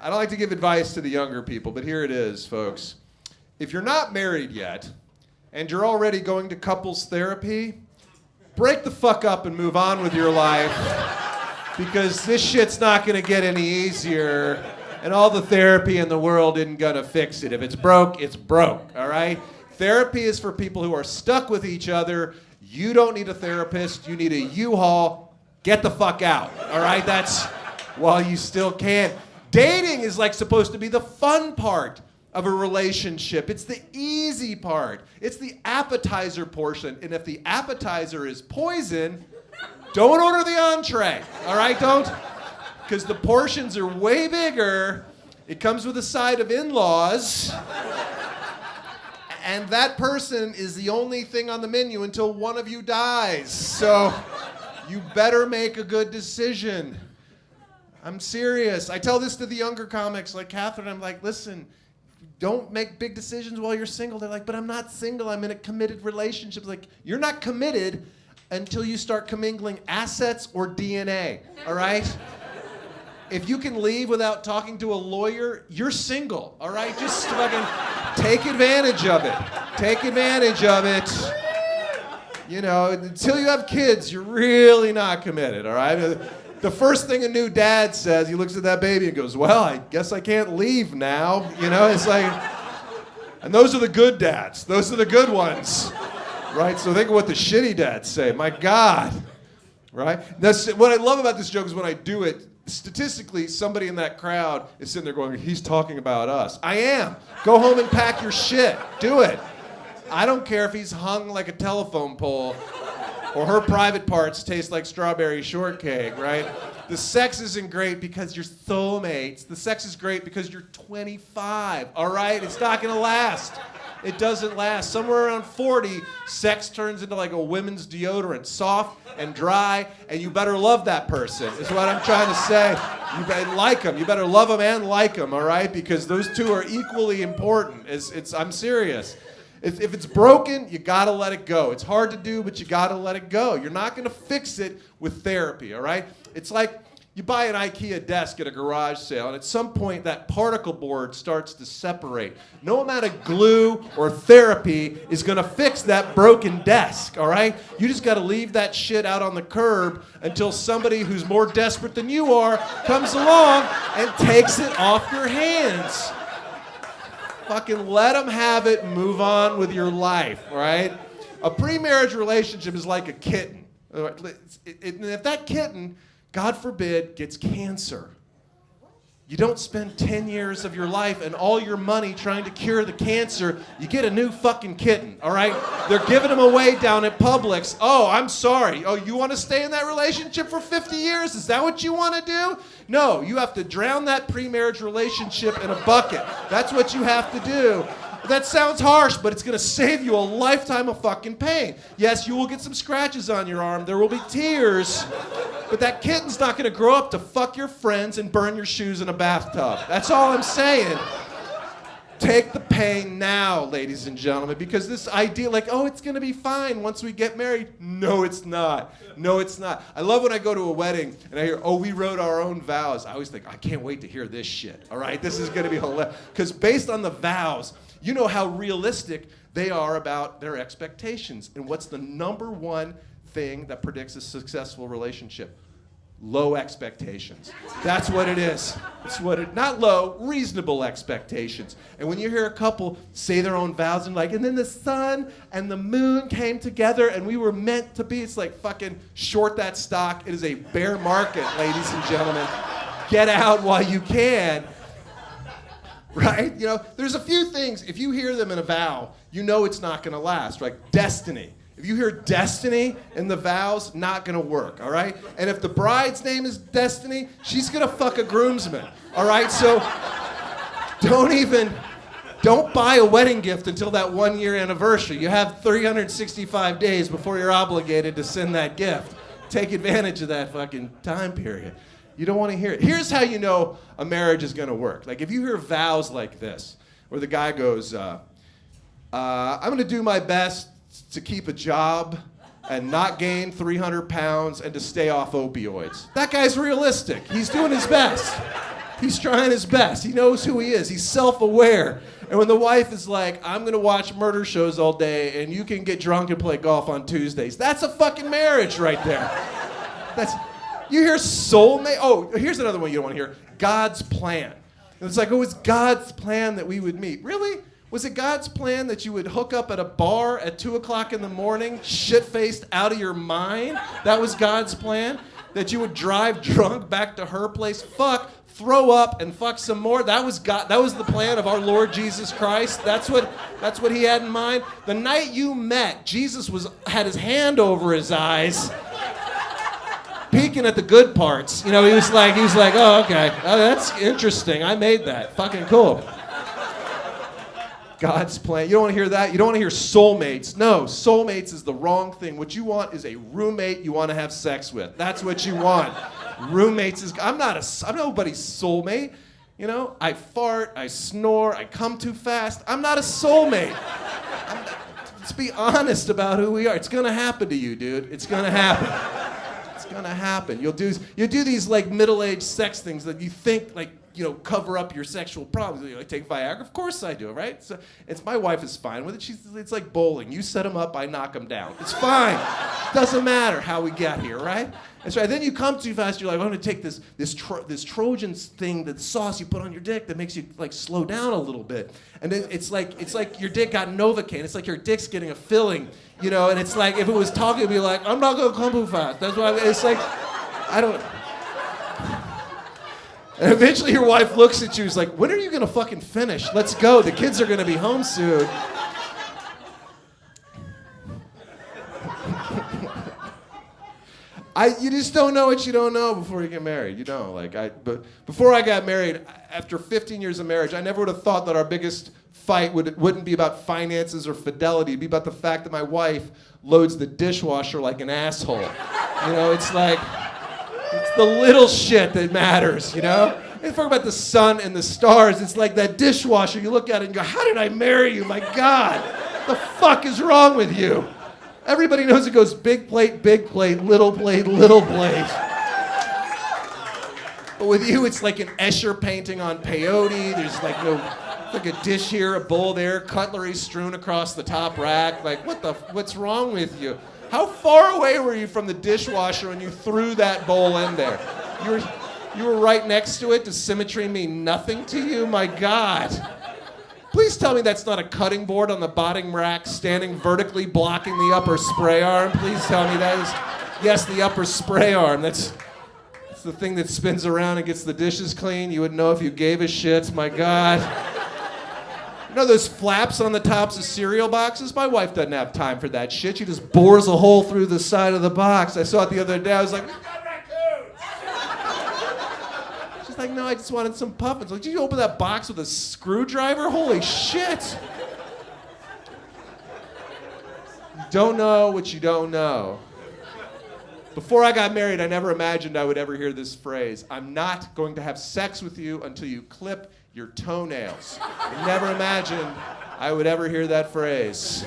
I don't like to give advice to the younger people, but here it is, folks. If you're not married yet, and you're already going to couples therapy, break the fuck up and move on with your life, because this shit's not gonna get any easier, and all the therapy in the world isn't gonna fix it. If it's broke, it's broke, all right? Therapy is for people who are stuck with each other. You don't need a therapist, you need a U-Haul. Get the fuck out, all right? That's while you still can. Dating is like supposed to be the fun part of a relationship. It's the easy part. It's the appetizer portion. And if the appetizer is poison, don't order the entree, all right? Don't, because the portions are way bigger. It comes with a side of in-laws. And that person is the only thing on the menu until one of you dies. So you better make a good decision. I'm serious. I tell this to the younger comics like Catherine. I'm like, listen, don't make big decisions while you're single. They're like, but I'm not single. I'm in a committed relationship. Like, you're not committed until you start commingling assets or DNA, all right? If you can leave without talking to a lawyer, you're single, all right? Just fucking take advantage of it. Take advantage of it. You know, until you have kids, you're really not committed, all right? The first thing a new dad says, he looks at that baby and goes, well, I guess I can't leave now. You know, it's like, and those are the good dads. Those are the good ones, right? So think of what the shitty dads say. My God, right? That's what I love about this joke is when I do it, statistically, somebody in that crowd is sitting there going, he's talking about us. I am. Go home and pack your shit. Do it. I don't care if he's hung like a telephone pole or her private parts taste like strawberry shortcake, right? The sex isn't great because you're soulmates. The sex is great because you're 25, all right? It's not gonna last. It doesn't last. Somewhere around 40, sex turns into like a women's deodorant, soft and dry, and you better love that person, is what I'm trying to say. You better like them. You better love them and like them, all right? Because those two are equally important. I'm serious. If it's broken, you gotta let it go. It's hard to do, but you gotta let it go. You're not gonna fix it with therapy, all right? It's like you buy an IKEA desk at a garage sale, and at some point that particle board starts to separate. No amount of glue or therapy is gonna fix that broken desk, all right? You just gotta leave that shit out on the curb until somebody who's more desperate than you are comes along and takes it off your hands. Fucking let them have it and move on with your life, right? A pre-marriage relationship is like a kitten. And if that kitten, God forbid, gets cancer, you don't spend 10 years of your life and all your money trying to cure the cancer. You get a new fucking kitten, all right? They're giving them away down at Publix. Oh, I'm sorry. Oh, you want to stay in that relationship for 50 years? Is that what you want to do? No, you have to drown that pre-marriage relationship in a bucket. That's what you have to do. That sounds harsh, but it's going to save you a lifetime of fucking pain. Yes, you will get some scratches on your arm. There will be tears. But that kitten's not going to grow up to fuck your friends and burn your shoes in a bathtub. That's all I'm saying. Take the pain now, ladies and gentlemen, because this idea like, oh, it's going to be fine once we get married. No, it's not. No, it's not. I love when I go to a wedding and I hear, oh, we wrote our own vows. I always think, I can't wait to hear this shit, all right? This is going to be hilarious. Because based on the vows, you know how realistic they are about their expectations. And what's the number one thing that predicts a successful relationship? Low expectations. That's what it is. It's not low, reasonable expectations. And when you hear a couple say their own vows and like, and then the sun and the moon came together and we were meant to be, it's like fucking short that stock. It is a bear market, ladies and gentlemen. Get out while you can. Right? You know, there's a few things, if you hear them in a vow, you know it's not gonna last, right? Destiny. If you hear destiny in the vows, not gonna work, all right? And if the bride's name is Destiny, she's gonna fuck a groomsman, all right? So don't buy a wedding gift until that 1 year anniversary. You have 365 days before you're obligated to send that gift. Take advantage of that fucking time period. You don't want to hear it. Here's how you know a marriage is going to work. Like if you hear vows like this, where the guy goes, I'm going to do my best to keep a job and not gain 300 pounds and to stay off opioids. That guy's realistic. He's doing his best. He's trying his best. He knows who he is. He's self-aware. And when the wife is like, I'm going to watch murder shows all day and you can get drunk and play golf on Tuesdays, that's a fucking marriage right there. You hear soulmate? Oh, here's another one you don't want to hear. God's plan. And it's like, oh, it's God's plan that we would meet. Really? Was it God's plan that you would hook up at a bar at 2 o'clock in the morning, shit-faced out of your mind? That was God's plan? That you would drive drunk back to her place, fuck, throw up, and fuck some more? That was God. That was the plan of our Lord Jesus Christ. That's what he had in mind. The night you met, Jesus had his hand over his eyes, peeking at the good parts. You know, he was like, oh, okay, oh, that's interesting. I made that. Fucking cool. God's plan. You don't want to hear that? You don't want to hear soulmates. No, soulmates is the wrong thing. What you want is a roommate you want to have sex with. That's what you want. Roommates is, I'm nobody's soulmate. You know, I fart, I snore, I come too fast. I'm not a soulmate. Let's be honest about who we are. It's gonna happen to you, dude. It's gonna happen. It's gonna happen. You'll do these like middle-aged sex things that you think like, you know, cover up your sexual problems. You know, take Viagra? Of course I do, right? So my wife is fine with it. It's like bowling. You set them up, I knock them down. It's fine. Doesn't matter how we get here, right? That's right. Then you come too fast. You're like, I'm going to take this Trojan thing, the sauce you put on your dick that makes you like slow down a little bit. And then it's like your dick got Novocaine. It's like your dick's getting a filling, you know. And it's like if it was talking, it'd be like, I'm not going to come too fast. That's why it's like, I don't. And eventually your wife looks at you, is like, when are you gonna fucking finish? Let's go, the kids are gonna be home soon. You just don't know what you don't know before you get married. You don't, but before I got married, after 15 years of marriage, I never would have thought that our biggest fight wouldn't be about finances or fidelity. It'd be about the fact that my wife loads the dishwasher like an asshole. You know, it's like, it's the little shit that matters, you know? And talk about the sun and the stars. It's like that dishwasher. You look at it and go, how did I marry you? My God, the fuck is wrong with you? Everybody knows it goes big plate, little plate, little plate. But with you, it's like an Escher painting on peyote. There's like a dish here, a bowl there, cutlery strewn across the top rack. Like, what's wrong with you? How far away were you from the dishwasher when you threw that bowl in there? You were right next to it. Does symmetry mean nothing to you? My God. Please tell me that's not a cutting board on the bottom rack standing vertically blocking the upper spray arm. Please tell me that is, yes, the upper spray arm. That's the thing that spins around and gets the dishes clean. You would know if you gave a shit. My God. You know those flaps on the tops of cereal boxes? My wife doesn't have time for that shit. She just bores a hole through the side of the box. I saw it the other day. I was like, we've got raccoons. She's like, no, I just wanted some puffins. Like, did you open that box with a screwdriver? Holy shit. You don't know what you don't know. Before I got married, I never imagined I would ever hear this phrase. I'm not going to have sex with you until you clip your toenails. I never imagined I would ever hear that phrase.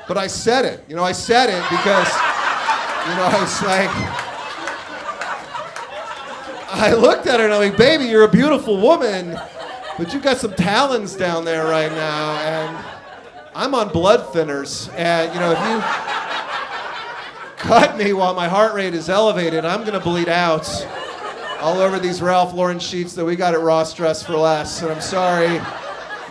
But I said it. You know, I said it because, you know, it's like, I looked at her and I'm like, baby, you're a beautiful woman, but you've got some talons down there right now, and I'm on blood thinners, and, you know, if you cut me while my heart rate is elevated, I'm gonna bleed out all over these Ralph Lauren sheets that we got at Ross Dress for Less. And I'm sorry, it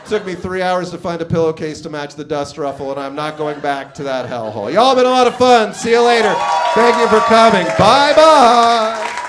took me 3 hours to find a pillowcase to match the dust ruffle, and I'm not going back to that hellhole. Y'all have been a lot of fun. See you later. Thank you for coming. Bye-bye.